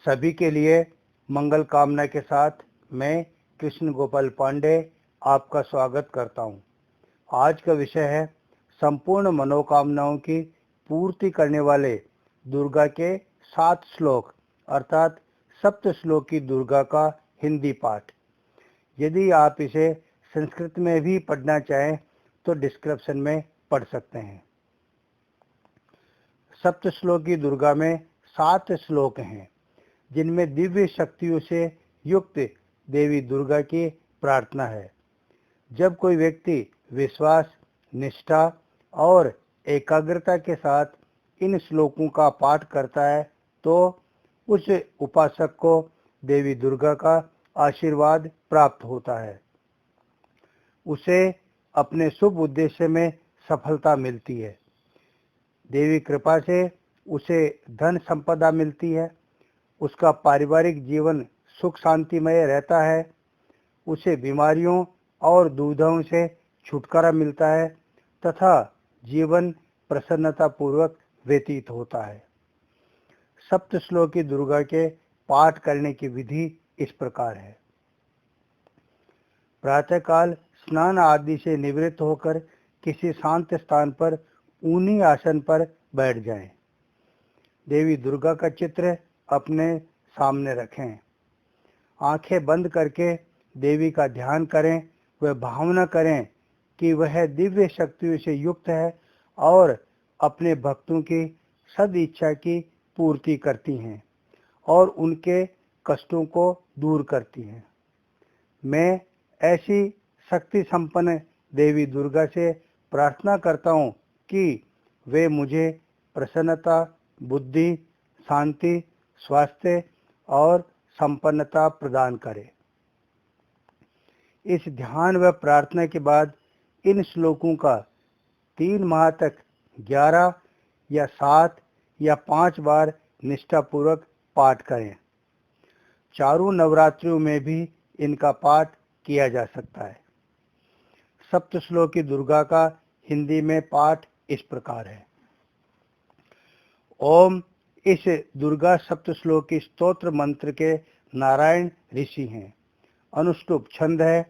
सभी के लिए मंगल कामना के साथ मैं कृष्ण गोपाल पांडे आपका स्वागत करता हूं। आज का विषय है संपूर्ण मनोकामनाओं की पूर्ति करने वाले दुर्गा के 7 श्लोक अर्थात सप्त श्लोकी दुर्गा का हिंदी पाठ। यदि आप इसे संस्कृत में भी पढ़ना चाहें तो डिस्क्रिप्शन में पढ़ सकते हैं। सप्त श्लोकी दुर्गा में 7 श्लोक हैं, जिनमें दिव्य शक्तियों से युक्त देवी दुर्गा की प्रार्थना है। जब कोई व्यक्ति विश्वास, निष्ठा और एकाग्रता के साथ इन श्लोकों का पाठ करता है तो उस उपासक को देवी दुर्गा का आशीर्वाद प्राप्त होता है। उसे अपने शुभ उद्देश्य में सफलता मिलती है। देवी कृपा से उसे धन संपदा मिलती है। उसका पारिवारिक जीवन सुख शांतिमय रहता है। उसे बीमारियों और दुविधाओं से छुटकारा मिलता है तथा जीवन प्रसन्नता पूर्वक व्यतीत होता है। सप्त श्लोकी दुर्गा के पाठ करने की विधि इस प्रकार है। प्रातःकाल स्नान आदि से निवृत्त होकर किसी शांत स्थान पर ऊनी आसन पर बैठ जाएं। देवी दुर्गा का चित्र अपने सामने रखें। आंखें बंद करके देवी का ध्यान करें। वह भावना करें कि वह दिव्य शक्तियों से युक्त है और अपने भक्तों की सद इच्छा की पूर्ति करती हैं और उनके कष्टों को दूर करती हैं। मैं ऐसी शक्ति संपन्न देवी दुर्गा से प्रार्थना करता हूँ कि वे मुझे प्रसन्नता, बुद्धि, शांति, स्वास्थ्य और संपन्नता प्रदान करें। इस ध्यान व प्रार्थना के बाद इन श्लोकों का 3 माह तक 11 या 7 या 5 बार निष्ठापूर्वक पाठ करें। चारों नवरात्रियों में भी इनका पाठ किया जा सकता है। सप्त श्लोकी दुर्गा का हिंदी में पाठ इस प्रकार है। ओम इस दुर्गा सप्त श्लोकी स्तोत्र मंत्र के नारायण ऋषि हैं। अनुष्टुप छंद है।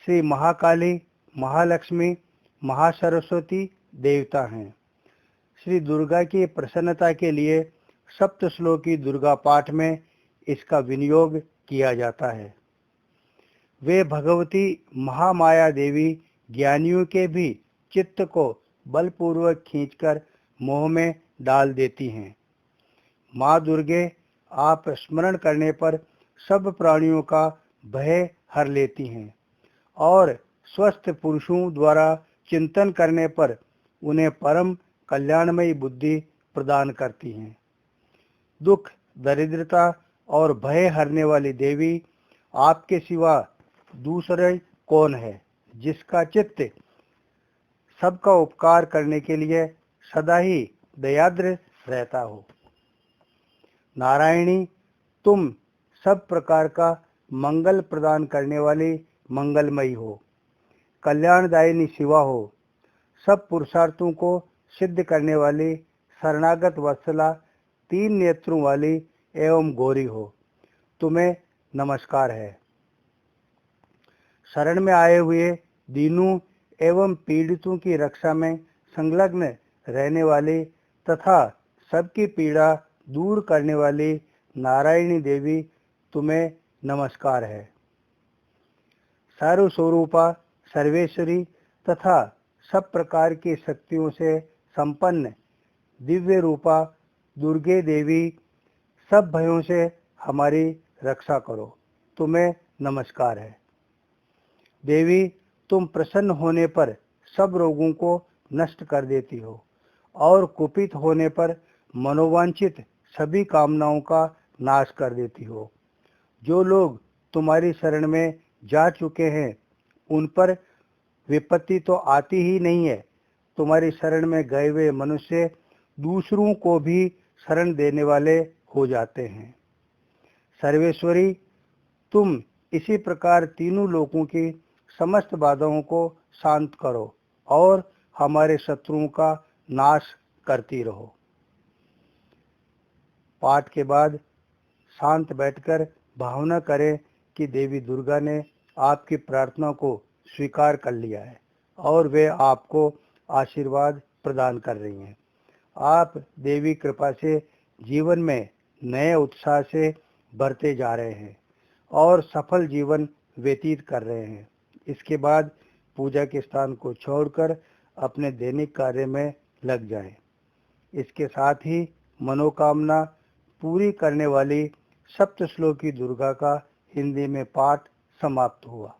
श्री महाकाली, महालक्ष्मी, महासरस्वती देवता हैं। श्री दुर्गा की प्रसन्नता के लिए सप्त श्लोकी दुर्गा पाठ में इसका विनियोग किया जाता है। वे भगवती महामाया देवी ज्ञानियों के भी चित्त को बलपूर्वक खींचकर मोह में डाल देती हैं। माँ दुर्गे आप स्मरण करने पर सब प्राणियों का भय हर लेती हैं और स्वस्थ पुरुषों द्वारा चिंतन करने पर उन्हें परम कल्याणमयी बुद्धि प्रदान करती हैं। दुख, दरिद्रता और भय हरने वाली देवी, आपके सिवा दूसरे कौन है जिसका चित्त सबका उपकार करने के लिए सदा ही दयाद्र रहता हो। नारायणी, तुम सब प्रकार का मंगल प्रदान करने वाली मंगलमयी हो, कल्याणदायिनी शिवा हो, सब पुरुषार्थों को सिद्ध करने वाली शरणागत वत्सला, 3 नेत्रों वाली एवं गौरी हो। तुम्हें नमस्कार है। शरण में आए हुए दीनों एवं पीड़ितों की रक्षा में संलग्न रहने वाली तथा सबकी पीड़ा दूर करने वाली नारायणी देवी, तुम्हें नमस्कार है। सर्वस्वरूपा, सर्वेश्वरी तथा सब प्रकार की शक्तियों से संपन्न दिव्य रूपा दुर्गे देवी, सब भयों से हमारी रक्षा करो। तुम्हें नमस्कार है। देवी, तुम प्रसन्न होने पर सब रोगों को नष्ट कर देती हो और कुपित होने पर मनोवांछित सभी कामनाओं का नाश कर देती हो। जो लोग तुम्हारी शरण में जा चुके हैं उन पर विपत्ति तो आती ही नहीं है। तुम्हारी शरण में गए हुए मनुष्य दूसरों को भी शरण देने वाले हो जाते हैं। सर्वेश्वरी, तुम इसी प्रकार तीनों लोकों की समस्त बाधाओं को शांत करो और हमारे शत्रुओं का नाश करती रहो। पाठ के बाद शांत बैठकर भावना करें कि देवी दुर्गा ने आपकी प्रार्थना को स्वीकार कर लिया है और वे आपको आशीर्वाद प्रदान कर रही हैं। आप देवी कृपा से जीवन में नए उत्साह से बढ़ते जा रहे हैं और सफल जीवन व्यतीत कर रहे हैं। इसके बाद पूजा के स्थान को छोड़कर अपने दैनिक कार्य में लग जाएं। इसके साथ ही मनोकामना पूरी करने वाली सप्तश्लोकी दुर्गा का हिंदी में पाठ समाप्त हुआ।